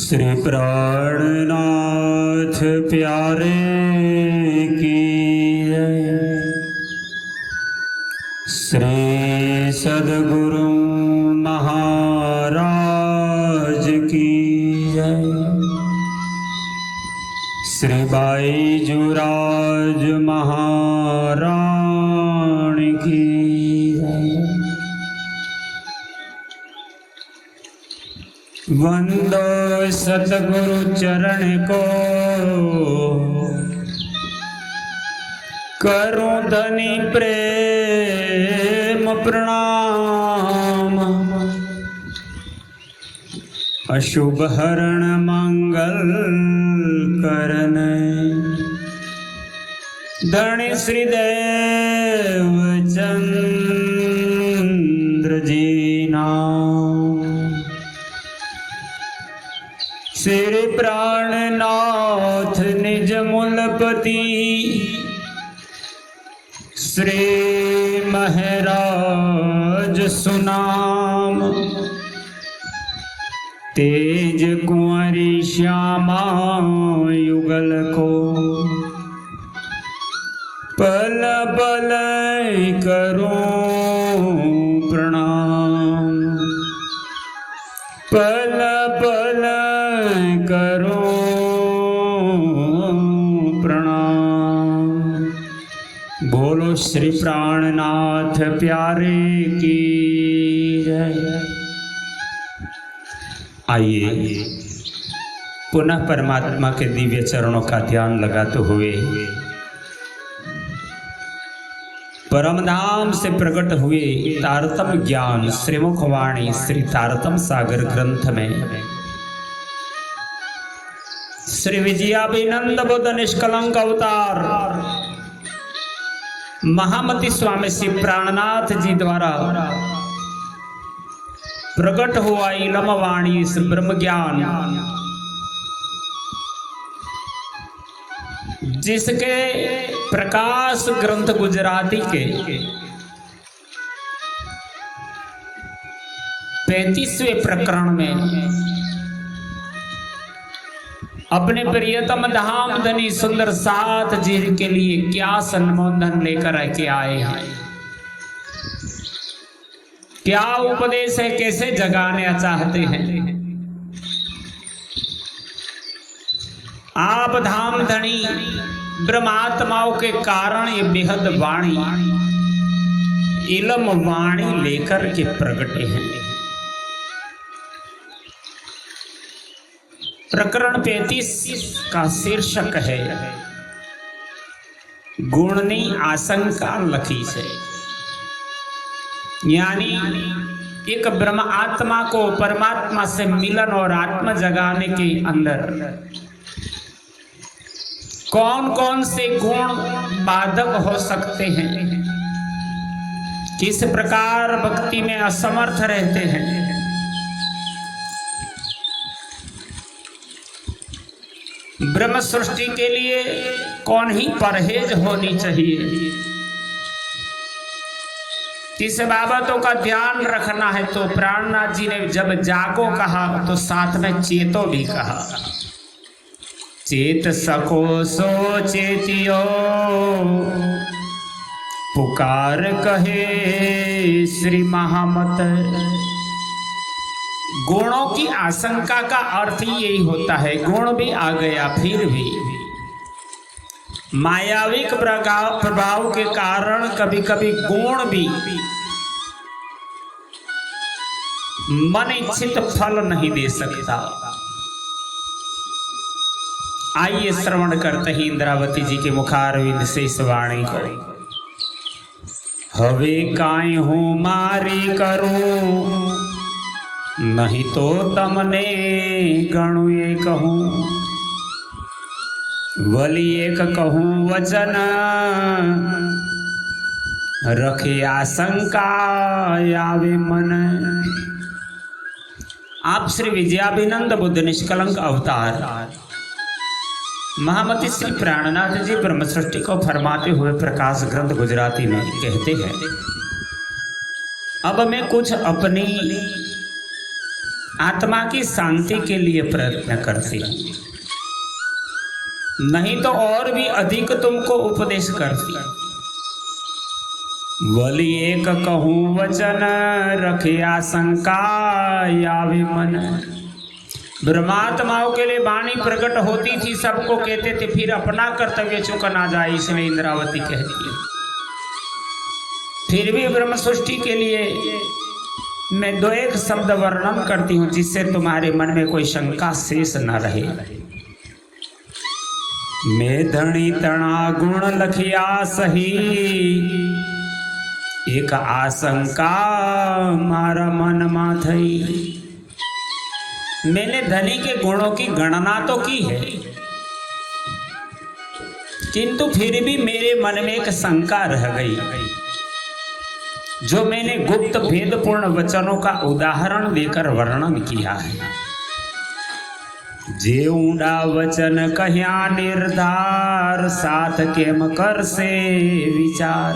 श्री प्राणनाथ प्यारे की जय। श्री सद्गुरु महाराज की जय। श्री बाईजूराज महारानी की जय। वंदो सतगुरु चरण को करूं धनी प्रेम प्रणाम। अशुभ हरण मंगल करन धनी श्री देवचंद्र जी नाम। श्री प्राणनाथ निज मूलपति श्री महराज सुनाम। तेज कुंवरी श्यामा युगल को पल पल करूं प्रणाम। पल पल करो प्रणाम। बोलो श्री प्राणनाथ प्यारे की जय। आइए पुनः परमात्मा के दिव्य चरणों का ध्यान लगाते हुए परम धाम से प्रकट हुए तारतम्य ज्ञान श्रीमुखवाणी श्री तारतम्य सागर ग्रंथ में श्री विजयाभिनंद बुद्ध निष्कलंक अवतार महामती स्वामी श्री प्राणनाथ जी द्वारा प्रकट हुआ इलम वाणी इस ब्रह्म ज्ञान, जिसके प्रकाश ग्रंथ गुजराती के 35वें प्रकरण में अपने प्रियतम धाम धनी सुंदर साथ जी के लिए क्या संबोधन लेकर के आए हैं, क्या उपदेश है, कैसे जगाना चाहते हैं। आप धाम धनी ब्रह्मात्माओं के कारण ये बेहद वाणी इलम वाणी लेकर के प्रगटे हैं। प्रकरण 35 का शीर्षक है गुणनी आशंका लखी से, यानी एक ब्रह्म आत्मा को परमात्मा से मिलन और आत्मा जगाने के अंदर कौन कौन से गुण बाधक हो सकते हैं, किस प्रकार भक्ति में असमर्थ रहते हैं, ब्रह्म सृष्टि के लिए कौन ही परहेज होनी चाहिए, किस बाबतों का ध्यान रखना है। तो प्राणनाथ जी ने जब जागो कहा तो साथ में चेतो भी कहा। चेत सको सो चेतियो पुकार कहे श्री महामत। गुणों की आशंका का अर्थ ही यही होता है, गुण भी आ गया फिर भी मायाविक प्रभाव के कारण कभी कभी गुण भी मन इच्छित फल नहीं दे सकता। आइए श्रवण करते ही इंद्रावती जी के मुखारविंद से इस वाणी को। हवे काई हूँ मारी करूं, नहीं तो तमने गणु ये कहूं। वली एक कहूं वचन, रखे आशंका आवे मन। आप श्री विजयाभिनंद बुद्ध निष्कलंक अवतार महामती श्री प्राणनाथ जी ब्रह्म सृष्टि को फरमाते हुए प्रकाश ग्रंथ गुजराती में कहते हैं, अब मैं कुछ अपनी आत्मा की शांति के लिए प्रयत्न करती हूँ, नहीं तो और भी अधिक तुमको उपदेश करती। बोली एक कहूँ वचन रखे आशंका यावे मन। ब्रह्मात्माओं के लिए वाणी प्रकट होती थी, सबको कहते थे, फिर अपना कर्तव्य चूक ना जाए, इसलिए इंद्रावती कहती है। फिर भी ब्रह्म सृष्टि के लिए मैं दो एक शब्द वर्णन करती हूँ, जिससे तुम्हारे मन में कोई शंका शेष न रहे। मैं धनी तणा गुण लखिया सही, एक आशंका मारा मन माथई। मैंने धनी के गुणों की गणना तो की है, किंतु फिर भी मेरे मन में एक शंका रह गई, जो मैंने गुप्त भेदपूर्ण वचनों का उदाहरण देकर वर्णन किया है। जे ऊंडा वचन कह्या निर्धार, साथ केम कर से विचार।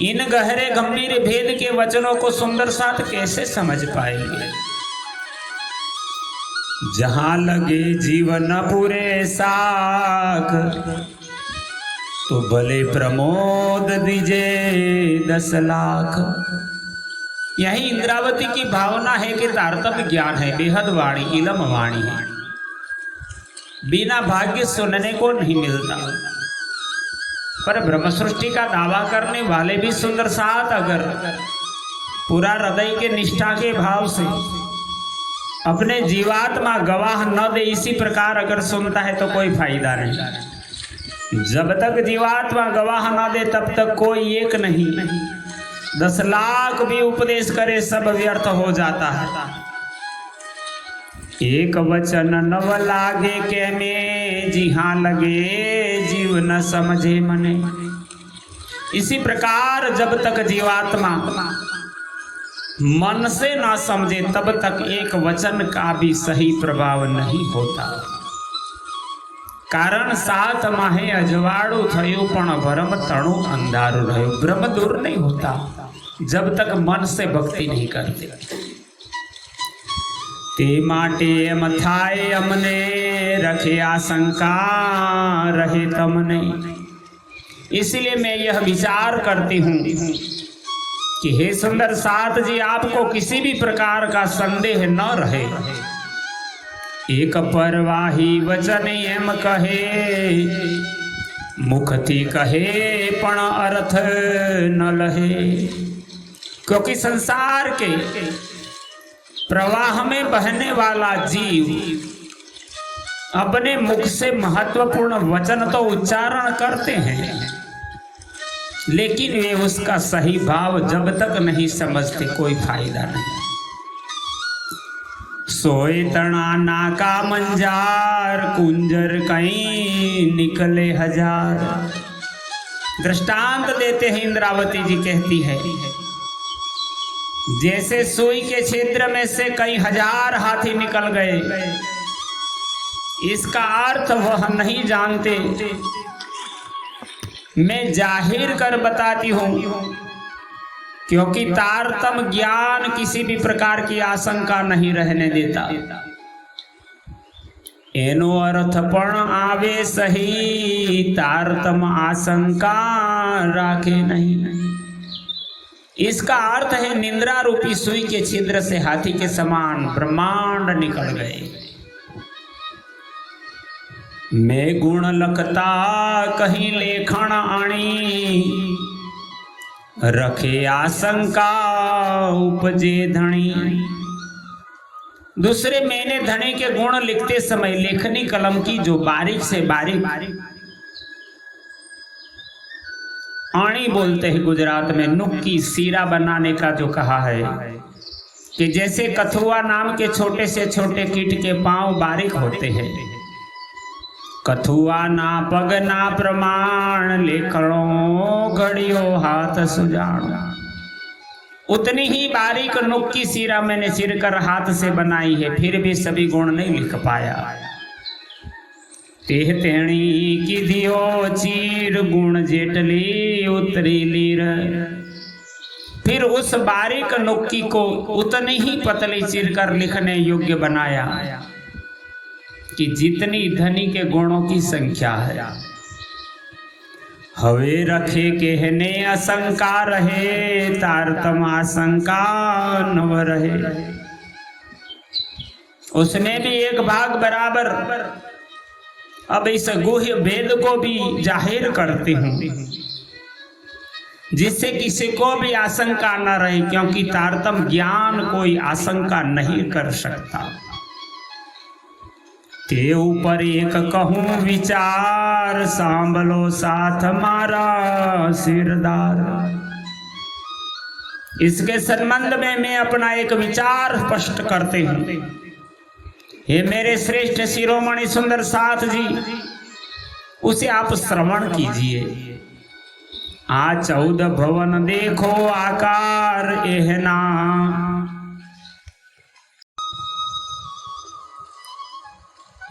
इन गहरे गंभीर भेद के वचनों को सुंदर साथ कैसे समझ पाएंगे। जहां लगे जीवन पूरे साख, तो भले प्रमोद दीजे 10 लाख। यही इंद्रावती की भावना है कि तारतम्य ज्ञान है, बेहद वाणी, इलम वाणी है, बिना भाग्य सुनने को नहीं मिलता। पर ब्रह्म सृष्टि का दावा करने वाले भी सुंदर साथ अगर पूरा हृदय के निष्ठा के भाव से अपने जीवात्मा गवाह न दे, इसी प्रकार अगर सुनता है तो कोई फायदा नहीं। जब तक जीवात्मा गवाह न दे तब तक कोई एक नहीं, 10 लाख भी उपदेश करे सब व्यर्थ हो जाता है। एक वचन नव लागे के में, जी हाँ लगे जीव न समझे मने। इसी प्रकार जब तक जीवात्मा मन से ना समझे तब तक एक वचन का भी सही प्रभाव नहीं होता। कारण 7 माहे अजवाड़ू थयो, पण भरम तणु अंधारू रह्यो। भ्रम दूर नहीं होता जब तक मन से भक्ति नहीं करते। ते माटे एम थाय अमने, रखे आशंका रहे तमने। इसलिए मैं यह विचार करती हूँ कि हे सुंदर साथ जी, आपको किसी भी प्रकार का संदेह न रहे। एक परवाही वचन एम कहे, मुखती कहे पण अर्थ न लहे। क्योंकि संसार के प्रवाह में बहने वाला जीव अपने मुख से महत्वपूर्ण वचन तो उच्चारण करते हैं, लेकिन वे उसका सही भाव जब तक नहीं समझते कोई फायदा नहीं। सोए तना नाका मंजार, कुंजर कहीं निकले हजार। दृष्टांत देते हैं इंद्रावती जी, कहती है जैसे सुई के क्षेत्र में से कई हजार हाथी निकल गए, इसका अर्थ वह नहीं जानते, मैं जाहिर कर बताती हूँ। क्योंकि तारतम ज्ञान किसी भी प्रकार की आशंका नहीं रहने देता। एनो अर्थ पण आवे सही, तारतम आशंका राखे नहीं। इसका अर्थ है निंद्रा रूपी सुई के छिद्र से हाथी के समान ब्रह्मांड निकल गए। मैं गुण लखता कहीं लेखन आणी, रखे आशंका उपजे धनी। दूसरे मैंने धनी के गुण लिखते समय लेखनी कलम की जो बारीक से बारीक आणी बोलते हैं गुजरात में, नुक की सीरा बनाने का जो कहा है कि जैसे कथुआ नाम के छोटे से छोटे कीट के पांव बारीक होते हैं, कथुआ ना पग ना प्रमाण, लेखणो घड़ियो हाथ सुजाणो। उतनी ही बारीक नुक की सीरा मैंने चिरकर हाथ से बनाई है, फिर भी सभी गुण नहीं लिख पाया। तेह तेणी की दियो चीर, गुण जेटली उतरी लीर। फिर उस बारीक नुक्की को उतनी ही पतली चीरकर लिखने योग्य बनाया कि जितनी धनी के गुणों की संख्या है। हवे रखे कहने आशंका रहे, तारतम आशंका नव रहे। उसमें भी एक भाग बराबर अब इस गुह्य भेद को भी जाहिर करते हूँ, जिससे किसी को भी आशंका न रहे, क्योंकि तारतम ज्ञान कोई आशंका नहीं कर सकता। ते ऊपर एक कहूँ विचार, सांभलो साथ मारा सिरदार। इसके संबंध में मैं अपना एक विचार स्पष्ट करते हूँ। हे मेरे श्रेष्ठ शिरोमणि सुंदर साथ जी, उसे आप श्रवण कीजिए। आ 14 भवन देखो आकार एहना,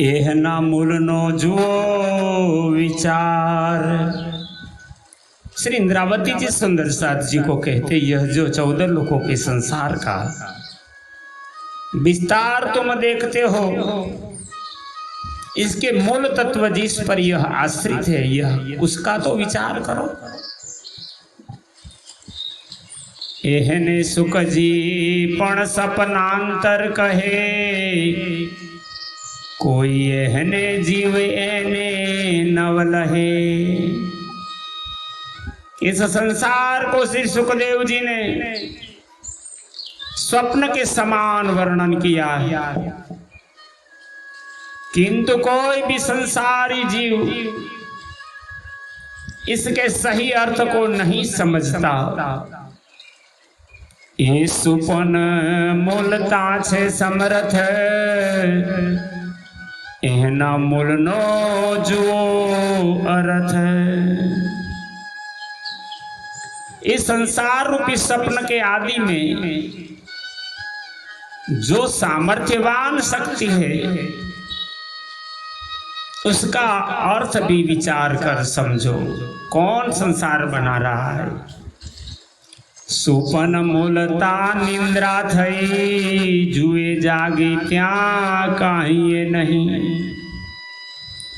एहना मूल नो जो विचार। श्री इंद्रावती जी सुंदर साथ जी को कहते, यह जो 14 लोकों के संसार का विस्तार तुम देखते हो, इसके मूल तत्व जिस पर यह आश्रित है, यह उसका तो विचार करो। एहने सुख जी पण सपनांतर कहे, कोई एहने जीव एने नवलहे। इस संसार को श्री सुखदेव जी ने स्वप्न के समान वर्णन किया है, किंतु कोई भी संसारी जीव इसके सही अर्थ को नहीं समझता। ये सुपन मूलता छे समर्थ, एहना मूल नो जो अर्थ। इस संसार रूपी स्वप्न के आदि में जो सामर्थ्यवान शक्ति है, उसका अर्थ भी विचार कर समझो। कौन संसार बना रहा है? सुपन मूलता निंद्रा थई, जुए जागे त्या काहिए नहीं।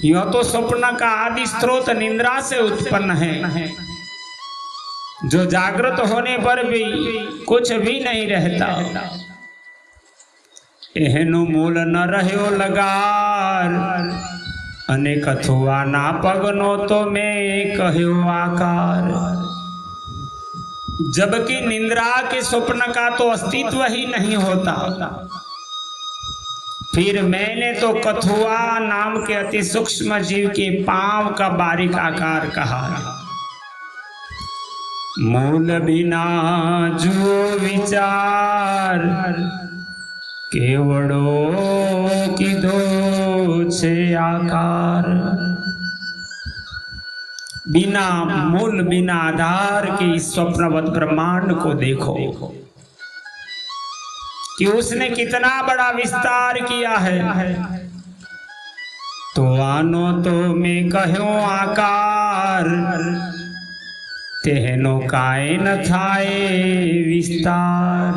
यह तो स्वप्न का आदि स्रोत निंद्रा से उत्पन्न है, जो जागृत होने पर भी कुछ भी नहीं रहता। एहनु मूल न रह्यो लगार, अनेक थुआ ना पगनो तो मैं कह्यो आकार। जबकि निंद्रा के स्वप्न का तो अस्तित्व ही नहीं होता, फिर मैंने तो कथुआ नाम के अति सूक्ष्म जीव के पांव का बारीक आकार कहा। मूल बिना जो विचार, केवड़ो की दो छे आकार। बिना मूल बिना आधार के इस स्वप्नवत ब्रह्मांड को देखो कि उसने कितना बड़ा विस्तार किया है। तो आनो तो मैं कह्यो आकार, तेहनो काए न थाए विस्तार।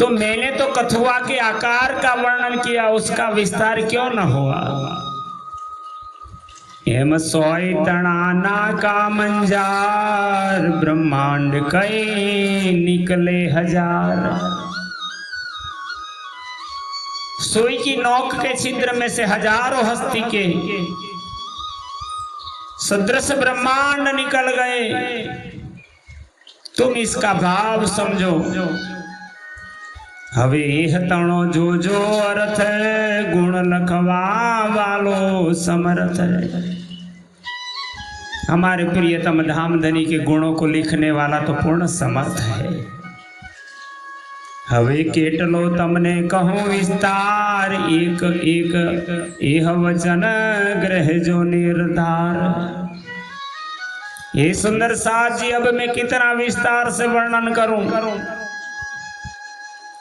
तो मैंने तो कथुआ के आकार का वर्णन किया, उसका विस्तार क्यों न हुआ? एम सोई तणाना का मंजार, ब्रह्मांड कई निकले हजार। सुई की नोक के छिद्र में से हजारों हस्ती के सदृश ब्रह्मांड निकल गए। तुम इसका भाव समझो। हवे एह तणो जो जो अर्थ, गुण लखवा वालो समर्थ। हमारे प्रियतम धामधनी के गुणों को लिखने वाला तो पूर्ण समर्थ है। हवे केटलो तमने कहूँ विस्तार, एक एक एह वचन ग्रह जो निर्धार। ये सुंदर साथ जी, अब मैं कितना विस्तार से वर्णन करूं?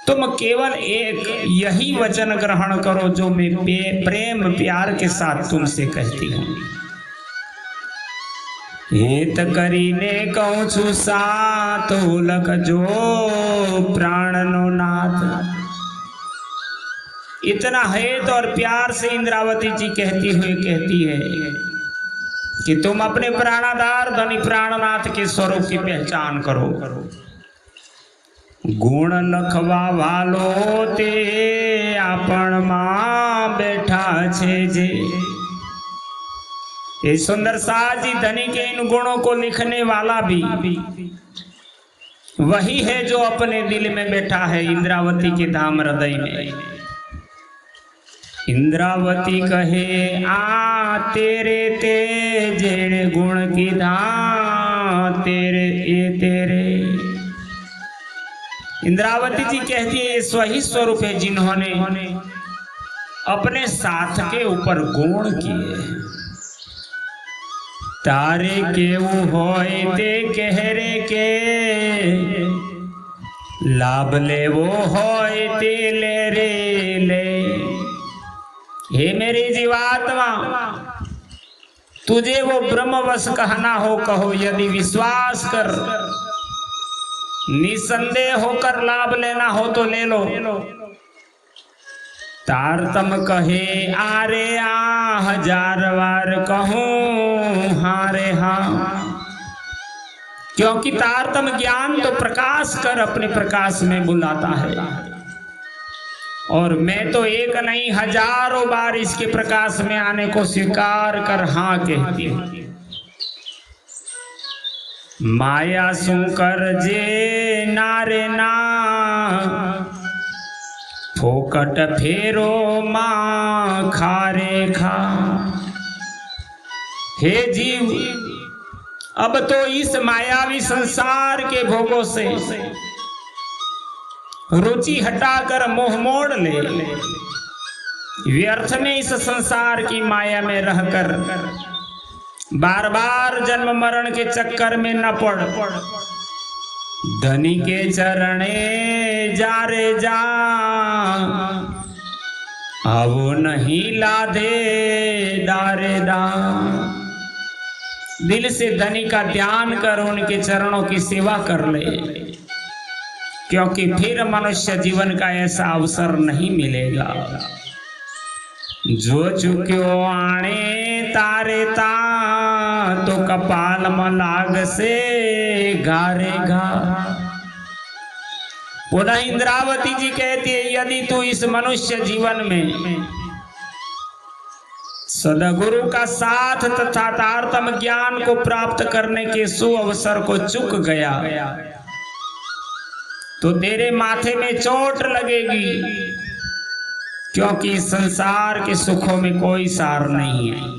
तुम केवल एक यही वचन ग्रहण करो जो मैं प्रेम प्यार के साथ तुमसे कहती हूँ। हेत करीने कहूं छु सात ओलख जो प्राणनो नाथ। इतना हेत और प्यार से इंद्रावती जी कहती है कि तुम अपने प्राणाधार धनी प्राणनाथ के स्वरूप की पहचान करो। गुण लखवा वालो ते आपण मां बैठा छे जे। ये सुंदर साज जी धनी के इन गुणों को लिखने वाला भी वही है जो अपने दिल में बैठा है इंद्रावती के धाम हृदय में। इंद्रावती कहे आ तेरे ते जेड़े गुण की धा तेरे ए तेरे। इंद्रावती जी कहती है ये वही स्वरूप है जिन्होंने अपने साथ के ऊपर गुण किए। तारे केवू होय ते कहरे के लाभ ले वो होय ते ले रे ले। हे मेरी जीवात्मा तुझे वो ब्रह्मवश कहना हो कहो, यदि विश्वास कर निसंदेह होकर लाभ लेना हो तो ले लो। तारतम कहे आरे आ हजार बार कहूं हारे हाँ। क्योंकि तारतम ज्ञान तो प्रकाश कर अपने प्रकाश में बुलाता है और मैं तो एक नहीं हजारों बार इसके प्रकाश में आने को स्वीकार कर हाँ कहती हूं। माया सुकर जे नारे ना फोकट फेरो मां खारे खा। हे जीव अब तो इस मायावी संसार के भोगों से रुचि हटाकर मोह मोड़ ले। व्यर्थ में इस संसार की माया में रहकर बार बार जन्म मरण के चक्कर में न पड़। धनी के चरणे जा रे जा आवो नहीं लाधे दारे दा। दिल से धनी का ध्यान कर उनके चरणों की सेवा कर ले, क्योंकि फिर मनुष्य जीवन का ऐसा अवसर नहीं मिलेगा। जो चुक्यो आने तारे ता तो कपाल मलाग से घारेगा। पुनः इंद्रावती जी कहती है यदि तू इस मनुष्य जीवन में सदगुरु का साथ तथा तारतम ज्ञान को प्राप्त करने के सुअवसर को चूक गया तो तेरे माथे में चोट लगेगी, क्योंकि संसार के सुखों में कोई सार नहीं है।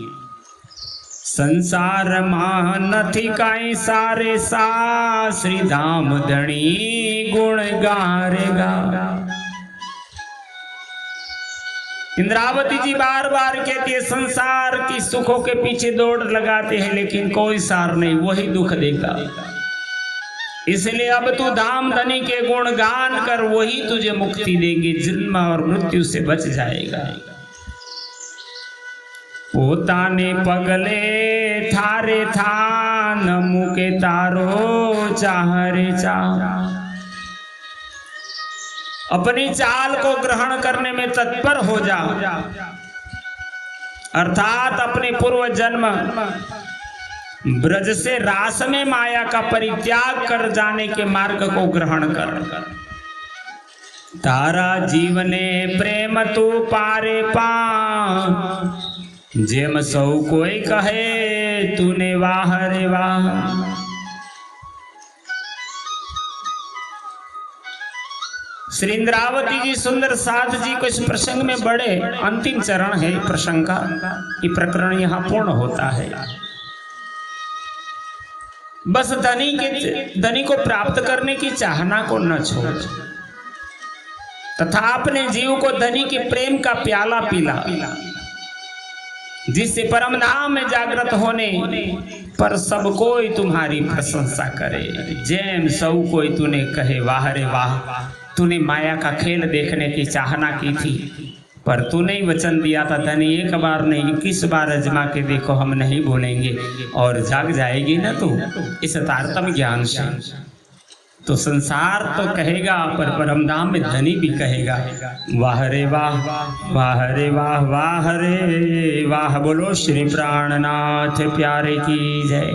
संसार मां नथी काई सारे सा श्री धाम धनी गुण गारेगा। इंद्रावती जी बार बार कहती है संसार की सुखों के पीछे दौड़ लगाते हैं लेकिन कोई सार नहीं, वही दुख देगा। इसलिए अब तू धाम धनी के गुण गान कर, वही तुझे मुक्ति देंगे, जन्म और मृत्यु से बच जाएगा। पोताने पगले थारे थान मुके तारो चाहरे चाह। अपनी चाल को ग्रहण करने में तत्पर हो जा, अर्थात अपने पूर्व जन्म ब्रज से रास में माया का परित्याग कर जाने के मार्ग को ग्रहण कर। तारा जीवने प्रेम तू पारे पा जेम सौ कोई कहे तूने वाह रे वाह। श्री इंद्रावती जी सुंदर साध जी को इस प्रसंग में बड़े अंतिम चरण है प्रसंग का, ये प्रकरण यहाँ पूर्ण होता है। बस धनी को प्राप्त करने की चाहना को न छोड़ तथा अपने जीव को धनी के प्रेम का प्याला पिला, जिससे परम धाम में जागृत होने पर सब कोई तुम्हारी प्रशंसा करे। जैम सब कोई तूने कहे वाह रे वाह। तूने माया का खेल देखने की चाहना की थी, पर तूने ही वचन दिया था, धनी एक बार नहीं 21 बार अजमा के देखो, हम नहीं बोलेंगे और जाग जाएगी ना तू इस तारतम ज्ञान से। तो संसार तो कहेगा पर परमधाम में धनी भी कहेगा वाह रे वाह, वाह रे वाह, वाह रे वाह। बोलो श्री प्राणनाथ प्यारे की जय।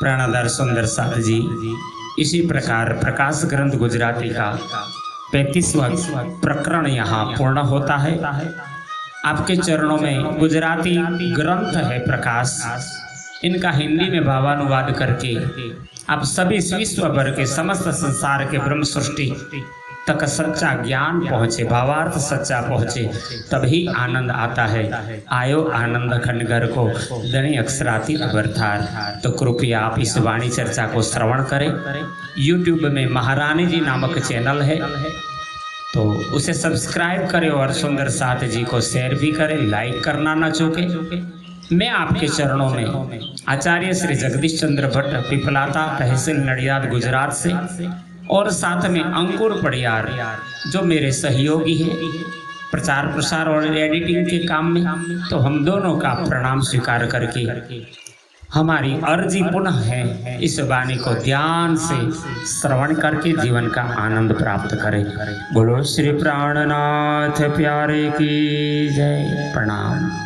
प्राणाधार सुंदर साथ जी, इसी प्रकार प्रकाश ग्रंथ गुजराती का 35वां प्रकरण यहाँ पूर्ण होता है। आपके चरणों में गुजराती ग्रंथ है प्रकाश, इनका हिंदी में भावानुवाद करके आप सभी विश्व भर के समस्त संसार के ब्रह्म सृष्टि तक सच्चा ज्ञान पहुँचे, भावार्थ सच्चा पहुँचे, तभी आनंद आता है। आयो आनंद खंड घर को धनी अक्षरातीत बरथार। तो कृपया आप इस वाणी चर्चा को श्रवण करें। यूट्यूब में महारानी जी नामक चैनल है, तो उसे सब्सक्राइब करें और सुंदर साथ जी को शेयर भी करें, लाइक करना ना चूके। मैं आपके चरणों में आचार्य श्री जगदीश चंद्र भट्ट पिपलाता, तहसील नडियाद, गुजरात से, और साथ में अंकुर पड़ियार जो मेरे सहयोगी है प्रचार प्रसार और एडिटिंग के काम में, तो हम दोनों का प्रणाम स्वीकार करके हमारी अर्जी पुनः है इस वाणी को ध्यान से श्रवण करके जीवन का आनंद प्राप्त करें। बोलो श्री प्राणनाथ प्यारे की जय। प्रणाम।